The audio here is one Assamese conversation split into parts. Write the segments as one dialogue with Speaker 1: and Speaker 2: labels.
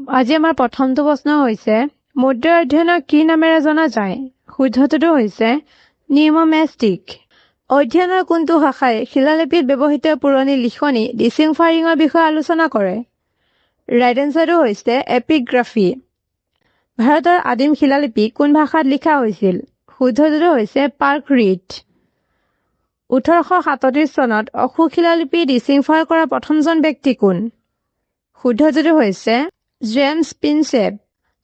Speaker 1: আজি আমাৰ প্ৰথমটো প্ৰশ্ন হৈছে মুদ্ৰা অধ্যয়নক কি নামেৰে জনা যায়? শুদ্ধটোতো হৈছে নিউমমেষ্টিক। অধ্যয়নৰ কোনটো শাখাই শিলালিপিত ব্যৱহৃত পুৰণি লিখনি ডিচিফাৰিঙৰ বিষয়ে আলোচনা কৰে? ৰাইট এনচাৰটো হৈছে এপিগ্ৰাফী। ভাৰতৰ আদিম শিলালিপি কোন ভাষাত লিখা হৈছিল? শুদ্ধটোতো হৈছে প্ৰাকৃত। 1837 চনত অশোক শিলালিপি ডিচিফাৰ কৰা প্ৰথমজন ব্যক্তি কোন? শুদ্ধটোতো হৈছে জেমছ প্ৰিন্সেপ।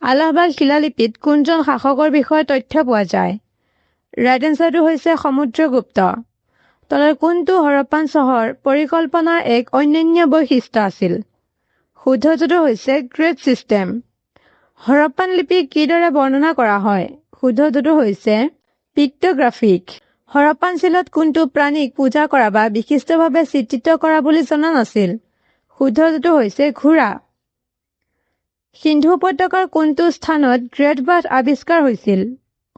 Speaker 1: আলাহাবাদ শিলালিপিত কোনজন শাসকৰ বিষয়ে তথ্য পোৱা যায়? ৰাইট এনচাৰটো হৈছে সমুদ্ৰগুপ্ত। তলৰ কোনটো হৰপ্পান চহৰ পৰিকল্পনাৰ এক অনন্য বৈশিষ্ট্য আছিল? শুদ্ধটোতো হৈছে গ্ৰেড ছিষ্টেম। হৰপ্পান লিপি কিদৰে বৰ্ণনা কৰা হয়? শুদ্ধটোতো হৈছে পিক্টোগ্ৰাফিক। হৰপ্পান শিলত কোনটো প্ৰাণীক পূজা কৰা বা বিশিষ্টভাৱে চিত্ৰিত কৰা বুলি জনা নাছিল? শুদ্ধটোতো হৈছে ঘোঁৰা। সিন্ধু উপত্যকাৰ কোনটো স্থানত গ্ৰেট বাথ আৱিষ্কাৰ হৈছিল?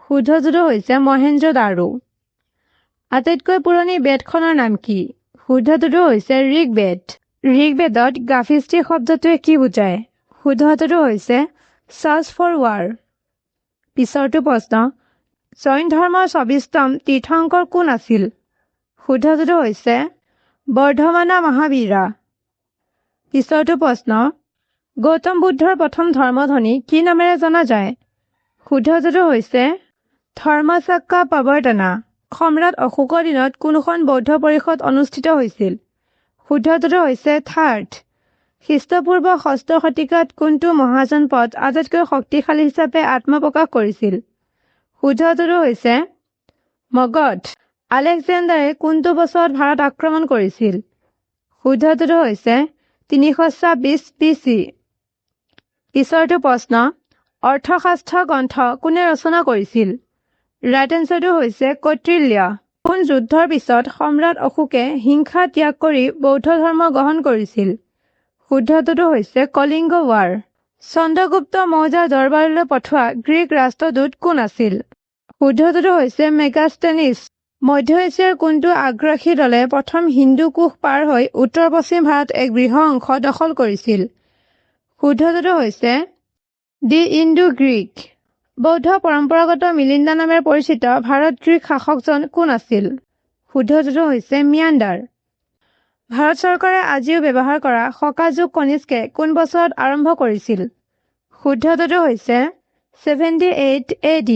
Speaker 1: শুদ্ধটোতো হৈছে মহেঞ্জোদাৰো। আটাইতকৈ পুৰণি বেদখনৰ নাম কি? শুদ্ধটোতো হৈছে ঋগ্বেদ। ঋগ্বেদত গাৰ্ফিষ্টি শব্দটোৱে কি বুজায়? শুদ্ধটোতো হৈছে চাৰ্চ ফৰ ৱাৰ। পিছৰটো প্ৰশ্ন, জৈন ধৰ্মৰ 24তম তীৰ্থংকৰ কোন আছিল? শুদ্ধটোতো হৈছে বৰ্ধমানা মহাবীৰা। পিছৰটো প্ৰশ্ন, গৌতম বুদ্ধৰ প্ৰথম ধৰ্মধ্বনি কি নামেৰে জনা যায়? শুদ্ধটোতো হৈছে ধৰ্মচক্ৰ প্ৰৱৰ্তনা। সম্ৰাট অশোকৰ দিনত কোনখন বৌদ্ধ পৰিষদ অনুষ্ঠিত হৈছিল? শুদ্ধটোতো হৈছে থাৰ্ড। খ্ৰীষ্টপূৰ্ব 6ষ্ঠ শতিকাত কোনটো মহাজনপদ আটাইতকৈ শক্তিশালী হিচাপে আত্মপ্ৰকাশ কৰিছিল? শুদ্ধটোতো হৈছে মগধ। আলেকজেণ্ডাৰে কোনটো বছৰত ভাৰত আক্ৰমণ কৰিছিল? শুদ্ধটোতো হৈছে 326 BC। পিছৰটো প্ৰশ্ন, অৰ্থশাস্ত্ৰ গ্ৰন্থ কোনে ৰচনা কৰিছিল? ৰাইট এনচাৰটো হৈছে কৌটিল্য। কোন যুদ্ধৰ পিছত সম্ৰাট অশোকে হিংসা ত্যাগ কৰি বৌদ্ধ ধৰ্ম গ্ৰহণ কৰিছিল? শুদ্ধটোতো হৈছে কলিংগ ৱাৰ। চন্দ্ৰগুপ্ত মৌৰ্যৰ দৰবাৰলৈ পঠোৱা গ্ৰীক ৰাষ্ট্ৰদূত কোন আছিল? শুদ্ধটোতো হৈছে মেগাষ্টেনিছ। মধ্য এছিয়াৰ কোনটো আগ্ৰাসী দলে প্ৰথম হিন্দু কুশ পাৰ হৈ উত্তৰ পশ্চিম ভাৰত এক বৃহৎ অংশ দখল কৰিছিল? শুদ্ধটোতো হৈছে দি ইণ্ডো গ্ৰীক। বৌদ্ধ পৰম্পৰাগত মিলিন্দা নামেৰে পৰিচিত ভাৰত গ্ৰীক শাসকজন কোন আছিল? শুদ্ধটোতো হৈছে মিয়াণ্ডাৰ। ভাৰত চৰকাৰে আজিও ব্যৱহাৰ কৰা শকা যুগ কনিষ্কে কোন বছৰত আৰম্ভ কৰিছিল? শুদ্ধটোতো হৈছে 78 AD।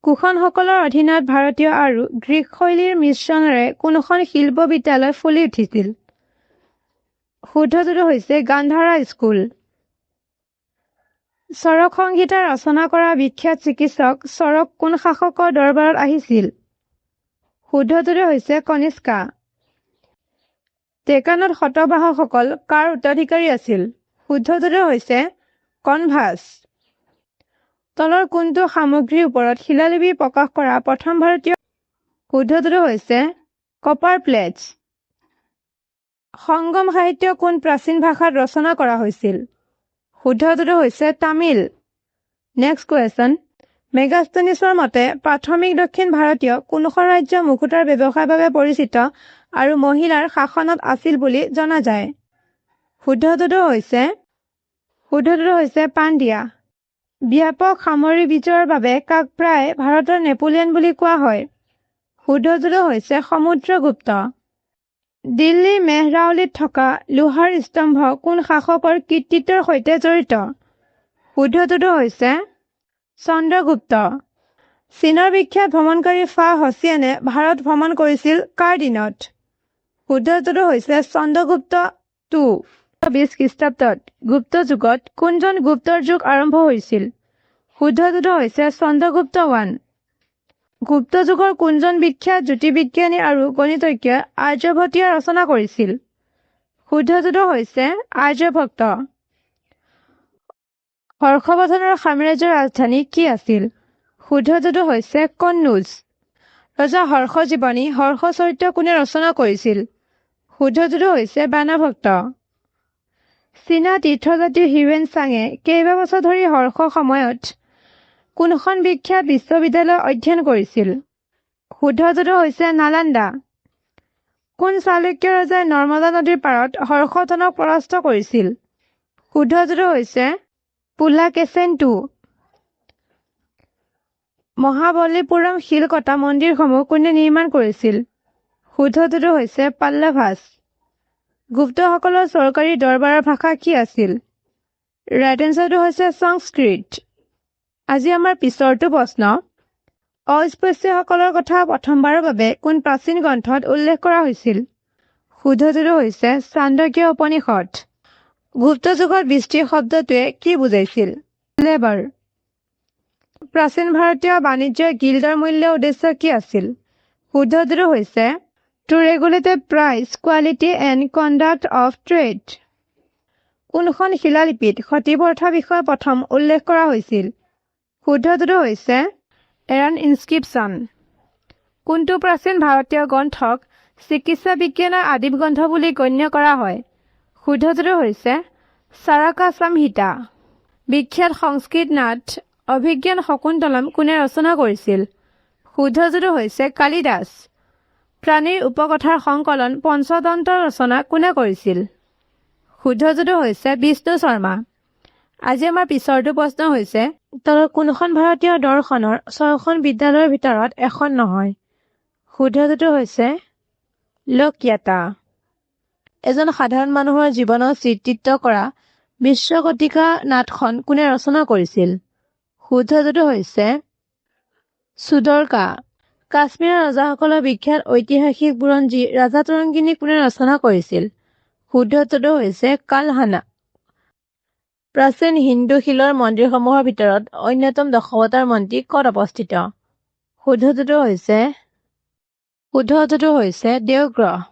Speaker 1: কুষাণসকলৰ অধীনত ভাৰতীয় আৰু গ্ৰীক শৈলীৰ মিশ্ৰণেৰে কোনখন শিল্প বিদ্যালয় ফুলি উঠিছিল? শুদ্ধটোতো হৈছে গান্ধাৰা স্কুল। চৰক সংহিতা ৰচনা কৰা বিখ্যাত চিকিৎসক চৰক কোন শাসকৰ দৰবাৰত আহিছিল? শুদ্ধটোতো হৈছে কনিষ্কা। ডেকানত শতবাহকসকল কাৰ উত্তৰাধিকাৰী আছিল? শুদ্ধটোতো হৈছে কনভাছ। তলৰ কোনটো সামগ্ৰীৰ ওপৰত শিলালিপি প্ৰকাশ কৰা প্ৰথম ভাৰতীয়? শুদ্ধটোতো হৈছে কপাৰ প্লেটছ। সংগম সাহিত্য কোন প্ৰাচীন ভাষাত ৰচনা কৰা হৈছিল? শুদ্ধটোতো হৈছে তামিল। নেক্সট কুৱেশ্যন, মেগাষ্টেনিছৰ মতে প্ৰাথমিক দক্ষিণ ভাৰতীয় কোনখন ৰাজ্য মুকুতাৰ ব্যৱসায়ৰ বাবে পৰিচিত আৰু মহিলাৰ শাসনত আছিল বুলি জনা যায়? শুদ্ধটোতো হৈছে পাণ্ডিয়া। ব্যাপক সামৰিক বিজয়ৰ বাবে কাক প্ৰায় ভাৰতৰ নেপোলিয়ন বুলি কোৱা হয়? শুদ্ধটোতো হৈছে সমুদ্ৰগুপ্ত। দিল্লী মেহৰাউলিত থকা লোহাৰ স্তম্ভ কোন শাসকৰ কৃতিত্বৰ সৈতে জড়িত? শুদ্ধটোতো হৈছে চন্দ্ৰগুপ্ত। চীনৰ বিখ্যাত ভ্ৰমণকাৰী ফা হচিয়ানে ভাৰত ভ্ৰমণ কৰিছিল কাৰ দিনত? শুদ্ধটোতো হৈছে চন্দ্ৰগুপ্ত 220 খ্ৰীষ্টাব্দত। গুপ্ত যুগত কোনজন গুপ্তৰ যুগ আৰম্ভ হৈছিল? শুদ্ধটোতো হৈছে চন্দ্ৰগুপ্ত 1। গুপ্ত যুগৰ কোনজন বিখ্যাত জ্যোতিৰ্বিজ্ঞানী আৰু গণিতজ্ঞই আৰ্যভট্টীয় ৰচনা কৰিছিল? শুদ্ধটোতো হৈছে আৰ্যভট্ট। হৰ্ষবৰ্ধনৰ সাম্ৰাজ্যৰ ৰাজধানী কি আছিল? শুদ্ধটোতো হৈছে কন্নুজ। ৰজা হৰ্ষ জীৱনী হৰ্ষ চৰিত্ৰ কোনে ৰচনা কৰিছিল? শুদ্ধটোতো হৈছে বাণভট্ট। চীনা তীৰ্থযাত্ৰী হিউৱেন চাঙে কেইবাবছৰ ধৰি হৰ্ষ সময়ত কোনখন বিখ্যাত বিশ্ববিদ্যালয় অধ্যয়ন কৰিছিল? শুদ্ধটোতো হৈছে নালান্দা। কোন চালুক্য ৰজাই নৰ্মদা নদীৰ পাৰত হৰ্ষধনক পৰাস্ত কৰিছিল? শুদ্ধ উত্তৰটো হৈছে পুলাকেশিন II। মহাবলীপুৰম শিলকটা মন্দিৰসমূহ কোনে নিৰ্মাণ কৰিছিল? শুদ্ধ উত্তৰটো হৈছে পাল্লাভাছ। গুপ্তসকলৰ চৰকাৰী দৰবাৰৰ ভাষা কি আছিল? ৰাইট এনচাৰটো হৈছে সংস্কৃত। আজি আমাৰ পিছৰটো প্ৰশ্ন। অস্পৃশ্যসকলৰ কথা প্ৰথমবাৰৰ বাবে কোন প্ৰাচীন গ্ৰন্থত উল্লেখ কৰা হৈছিল? শুদ্ধ উত্তৰটো হৈছে চান্দক্য উপনিষদ। গুপ্ত যুগত বৃষ্টি শব্দটোৱে কি বুজাইছিল? লেবাৰ। প্ৰাচীন ভাৰতীয় বাণিজ্য গিল্ডৰ মূল্য উদ্দেশ্য কি আছিল? শুদ্ধ উত্তৰটো হৈছে to regulate price, quality and conduct of trade. কোনখন শিলালিপিত সতী প্ৰথাৰ বিষয়ে প্ৰথম উল্লেখ কৰা হৈছিল? শুদ্ধ উত্তৰটো হৈছে এৰন ইনস্ক্ৰিপশ্যন। কোনটো প্ৰাচীন ভাৰতীয় গ্ৰন্থক চিকিৎসা বিজ্ঞানৰ আদিম গ্ৰন্থ বুলি গণ্য কৰা হয়? শুদ্ধ উত্তৰটো হৈছে চাৰাকা সংহিতা। বিখ্যাত সংস্কৃত নাট অভিজ্ঞান শকুন্তলম কোনে ৰচনা কৰিছিল? শুদ্ধ উত্তৰটো হৈছে কালিদাস। প্ৰাণীৰ উপকথাৰ সংকলন পঞ্চতন্ত্ৰ ৰচনা কোনে কৰিছিল? শুদ্ধ উত্তৰটো হৈছে বিষ্ণু শৰ্মা। আজি আমাৰ পিছৰটো প্ৰশ্ন হৈছে তলৰ কোনখন ভাৰতীয় দৰ্শনৰ 6খন বিদ্যালয়ৰ ভিতৰত এখন নহয়? শুদ্ধ উত্তৰটো হৈছে লোকয়াতা। এজন সাধাৰণ মানুহৰ জীৱনৰ চিত্ৰিত কৰা বিশ্বকটিকা নাটখন কোনে ৰচনা কৰিছিল? শুদ্ধ উত্তৰটো হৈছে সুদৰ্কা। কাশ্মীৰৰ ৰজাসকলৰ বিখ্যাত ঐতিহাসিক বুৰঞ্জী ৰাজাতৰংগিনী কোনে ৰচনা কৰিছিল? শুদ্ধ উত্তৰটো হৈছে কালহানা। প্ৰাচীন হিন্দু শিলৰ মন্দিৰসমূহৰ ভিতৰত অন্যতম দশাৱতাৰ মন্দিৰ ক'ত অৱস্থিত? শুদ্ধ উত্তৰটো হৈছে দেৱগ্ৰহ।